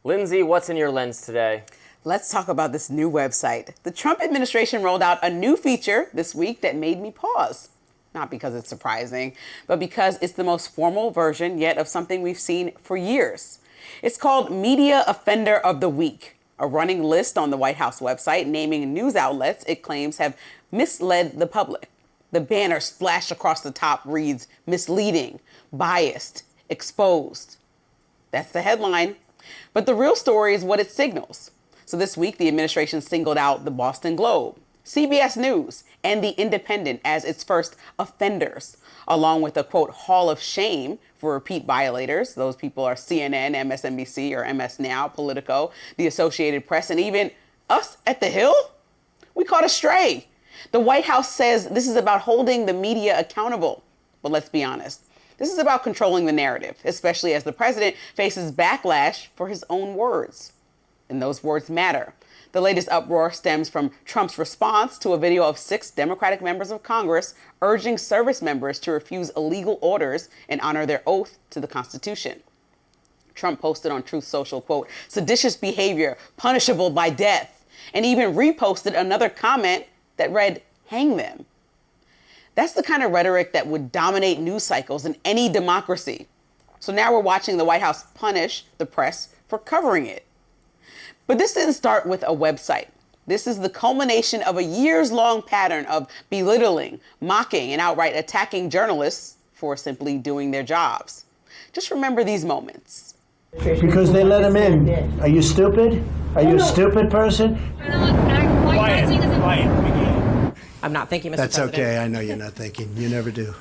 Lindsey, what's in your lens today? Let's talk about this new website. The Trump administration rolled out a new feature this week that made me pause. Not because it's surprising, but because it's the most formal version yet of something we've seen for years. It's called Media Offender of the Week, a running list on the White House website naming news outlets it claims have misled the public. The banner splashed across the top reads misleading, biased, exposed. That's the headline. But the real story is what it signals. So this week, the administration singled out the Boston Globe, CBS News, and The Independent as its first offenders, along with a, quote, hall of shame for repeat violators. Those people are CNN, MSNBC, or MS Now, Politico, the Associated Press, and even us at The Hill. We caught a stray. The White House says this is about holding the media accountable. But let's be honest. This is about controlling the narrative, especially as the president faces backlash for his own words. And those words matter. The latest uproar stems from Trump's response to a video of 6 Democratic members of Congress urging service members to refuse illegal orders and honor their oath to the Constitution. Trump posted on Truth Social, quote, seditious behavior punishable by death, and even reposted another comment that read, hang them. That's the kind of rhetoric that would dominate news cycles in any democracy. So now we're watching the White House punish the press for covering it. But this didn't start with a website. This is the culmination of a years-long pattern of belittling, mocking, and outright attacking journalists for simply doing their jobs. Just remember these moments. Because they let him in. Are you stupid? Are you a stupid person? I'm not thinking, Mr. That's President. okay. I know you're not thinking. You never do.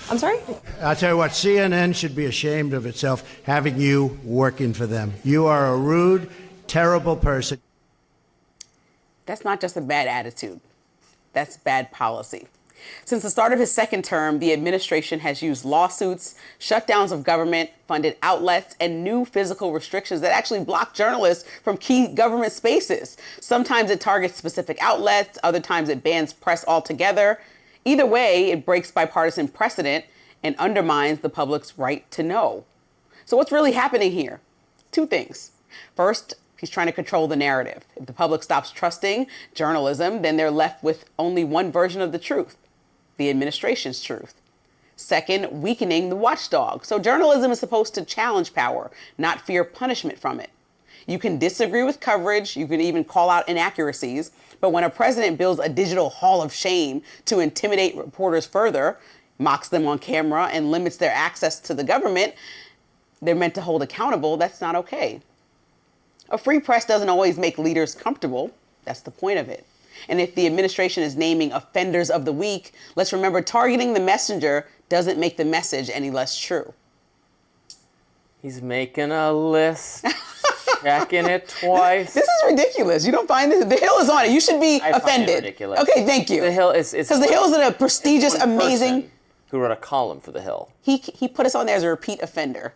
I'm sorry? I'll tell you what, CNN should be ashamed of itself having you working for them. You are a rude, terrible person. That's not just a bad attitude. That's bad policy. Since the start of his second term, the administration has used lawsuits, shutdowns of government-funded outlets, and new physical restrictions that actually block journalists from key government spaces. Sometimes it targets specific outlets, other times it bans press altogether. Either way, it breaks bipartisan precedent and undermines the public's right to know. So what's really happening here? 2 things. First, he's trying to control the narrative. If the public stops trusting journalism, then they're left with only one version of the truth. The administration's truth. Second, weakening the watchdog. So journalism is supposed to challenge power, not fear punishment from it. You can disagree with coverage, you can even call out inaccuracies, but when a president builds a digital hall of shame to intimidate reporters further, mocks them on camera, and limits their access to the government they're meant to hold accountable, that's not okay. A free press doesn't always make leaders comfortable. That's the point of it. And if the administration is naming offenders of the week, let's remember targeting the messenger doesn't make the message any less true. He's making a list, checking it twice. This is ridiculous. You don't find this? The Hill is on it. You should be offended. Find it ridiculous. Okay, thank you. The Hill is because The Hill's in a prestigious, amazing. Who wrote a column for The Hill? He put us on there as a repeat offender.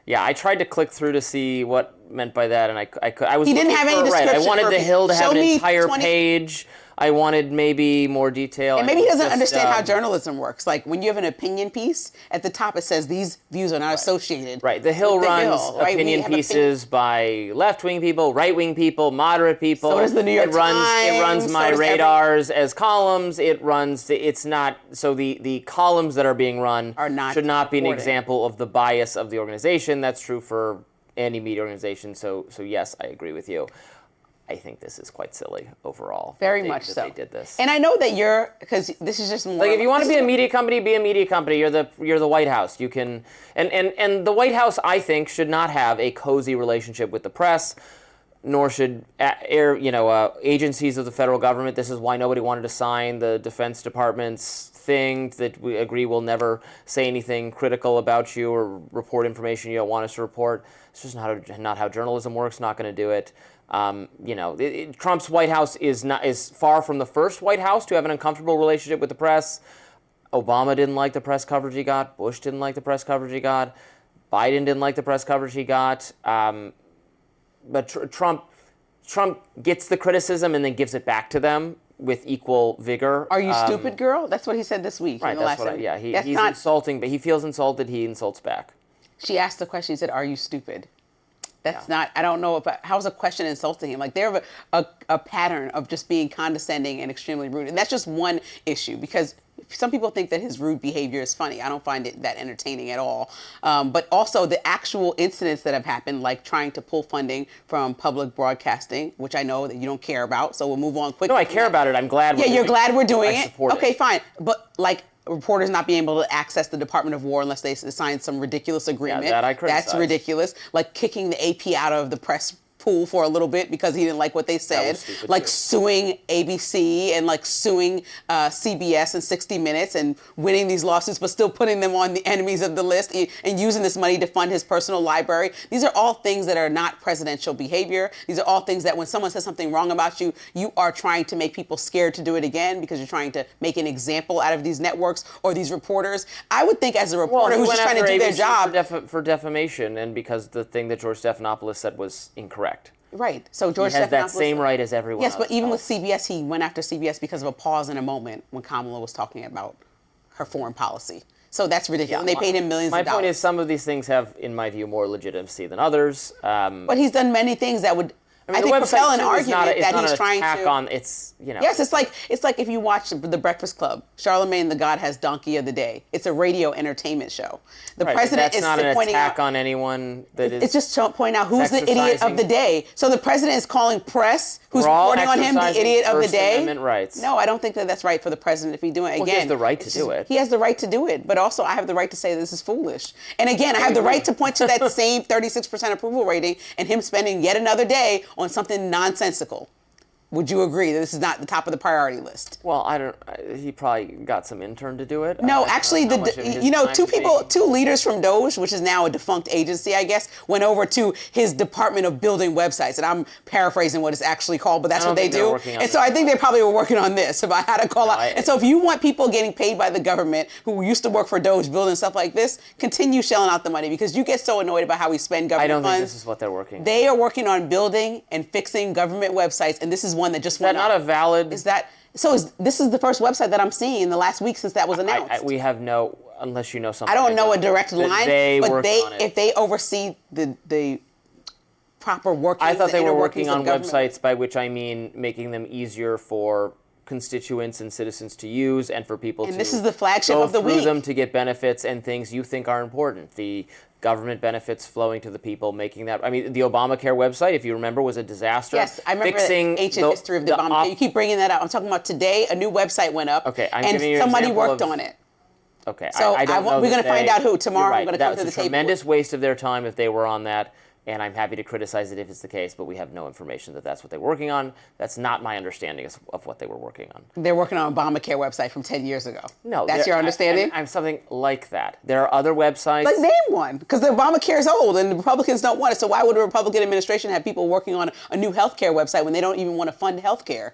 Yeah, I tried to click through to see what meant by that, and I was. He didn't have any description. I wanted The Hill to have an entire 20 page. I wanted maybe more detail. And maybe he doesn't understand how journalism works. Like when you have an opinion piece, at the top it says these views are not associated. Right. The Hill runs opinion pieces by left-wing people, right-wing people, moderate people. So does the New York Times. It runs my radars as columns. It's not, so the columns that are being run should not be an example of the bias of the organization. That's true for any media organization. So yes, I agree with you. I think this is quite silly overall. Very much so. They did this. And I know that because this is just more like if you want to be a media company, be a media company. You're the White House. You can and the White House, I think, should not have a cozy relationship with the press, nor should agencies of the federal government. This is why nobody wanted to sign the Defense Department's thing that we agree will never say anything critical about you or report information you don't want us to report. It's just not how journalism works. Not going to do it. Trump's White House is far from the first White House to have an uncomfortable relationship with the press. Obama didn't like the press coverage he got. Bush didn't like the press coverage he got. Biden didn't like the press coverage he got. But Trump gets the criticism and then gives it back to them with equal vigor. Are you stupid, girl? That's what he said this week. Right, he's insulting, but he feels insulted, he insults back. She asked the question, he said, are you stupid? That's not, I don't know how's a question insulting him? Like, they have a pattern of just being condescending and extremely rude. And that's just one issue, because some people think that his rude behavior is funny. I don't find it that entertaining at all. But also the actual incidents that have happened, like trying to pull funding from public broadcasting, which I know that you don't care about. So we'll move on quickly. No, I care about it. I'm glad we're doing it. Yeah, you're glad we're doing it? I support it. Okay, fine. But like, reporters not being able to access the Department of War unless they sign some ridiculous agreement. Yeah, that I criticize. That's ridiculous. Like kicking the AP out of the press pool for a little bit because he didn't like what they said. Like suing ABC and like suing CBS and 60 Minutes and winning these lawsuits, but still putting them on the enemies of the list and using this money to fund his personal library. These are all things that are not presidential behavior. These are all things that when someone says something wrong about you, you are trying to make people scared to do it again because you're trying to make an example out of these networks or these reporters. I would think as a reporter who's just trying to do their job. For defamation, and because the thing that George Stephanopoulos said was incorrect. Right. So George Stephanopoulos has that Stephanopoulos, same right as everyone yes, else. but even with CBS, he went after CBS because of a pause in a moment when Kamala was talking about her foreign policy. So that's ridiculous. And they paid him millions of dollars. My point is, some of these things have, in my view, more legitimacy than others. But he's done many things that would, I think, propel an argument that he's trying to. It's, you know. Yes, it's like if you watch The Breakfast Club, Charlemagne the God has Donkey of the Day. It's a radio entertainment show. The president is not an pointing attack out on anyone. It's just pointing out who's the idiot of the day. So the president is calling press who's reporting on him the idiot of the day. Amendment rights. No, I don't think that that's right for the president if he's doing it. Again, he has the right to do it. He has the right to do it, but also I have the right to say this is foolish. And again, I have the right to point to that same 36% approval rating and him spending yet another day on something nonsensical. Would you agree that this is not the top of the priority list? Well, he probably got some intern to do it. No, actually, two leaders from DOJ, which is now a defunct agency, I guess, went over to his Department of Building Websites. And I'm paraphrasing what it's actually called, but that's what they do. And so I think they probably were working on this, if I had to call out. And so if you want people getting paid by the government who used to work for DOJ building stuff like this, continue shelling out the money because you get so annoyed about how we spend government funds. I don't think this is what they're working on. They are working on building and fixing government websites, and this is one that just went up. Is that not a valid... This is the first website that I'm seeing in the last week since that was announced. We have no, unless you know something. I don't know a direct line, but if they oversee the proper workings. I thought they were working on websites, by which I mean making them easier for constituents and citizens to use and for people to this is the flagship of the go through week. them to get benefits and things you think are important. The government benefits flowing to the people, making that... I mean, the Obamacare website, if you remember, was a disaster. Yes, I remember the ancient history of the Obamacare. You keep bringing that up. I'm talking about today, a new website went up, and somebody worked on it. Okay, so I don't know. we're going to find out who tomorrow. Right. I'm going to come to the table. That's a tremendous waste of their time if they were on that, and I'm happy to criticize it if it's the case, but we have no information that that's what they were working on. That's not my understanding of what they were working on. They're working on an Obamacare website from 10 years ago. No. That's your understanding? I'm something like that. There are other websites. Like, name one, because the Obamacare is old and the Republicans don't want it. So why would a Republican administration have people working on a new healthcare website when they don't even want to fund healthcare?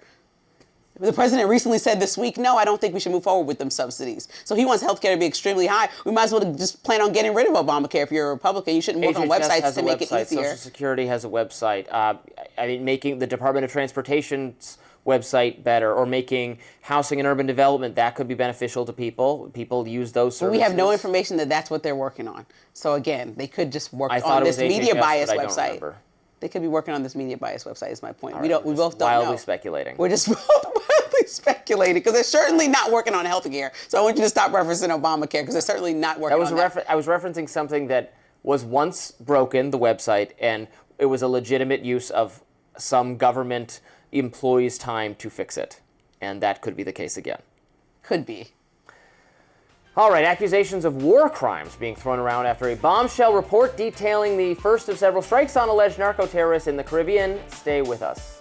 The president recently said this week, no, I don't think we should move forward with them subsidies. So he wants healthcare to be extremely high. We might as well just plan on getting rid of Obamacare. If you're a Republican, you shouldn't work on websites to make it easier. Social Security has a website. I mean, making the Department of Transportation's website better, or making housing and urban development, that could be beneficial to people. People use those services. We have no information that that's what they're working on. So again, they could just work on this media bias website. They could be working on this media bias website, is my point. Right, we both don't know. Wildly speculating. We're just wildly speculating, because they're certainly not working on healthcare. So I want you to stop referencing Obamacare, because they're certainly not working on that. I was referencing something that was once broken, the website, and it was a legitimate use of some government employee's time to fix it. And that could be the case again. Could be. All right, accusations of war crimes being thrown around after a bombshell report detailing the first of several strikes on alleged narco-terrorists in the Caribbean. Stay with us.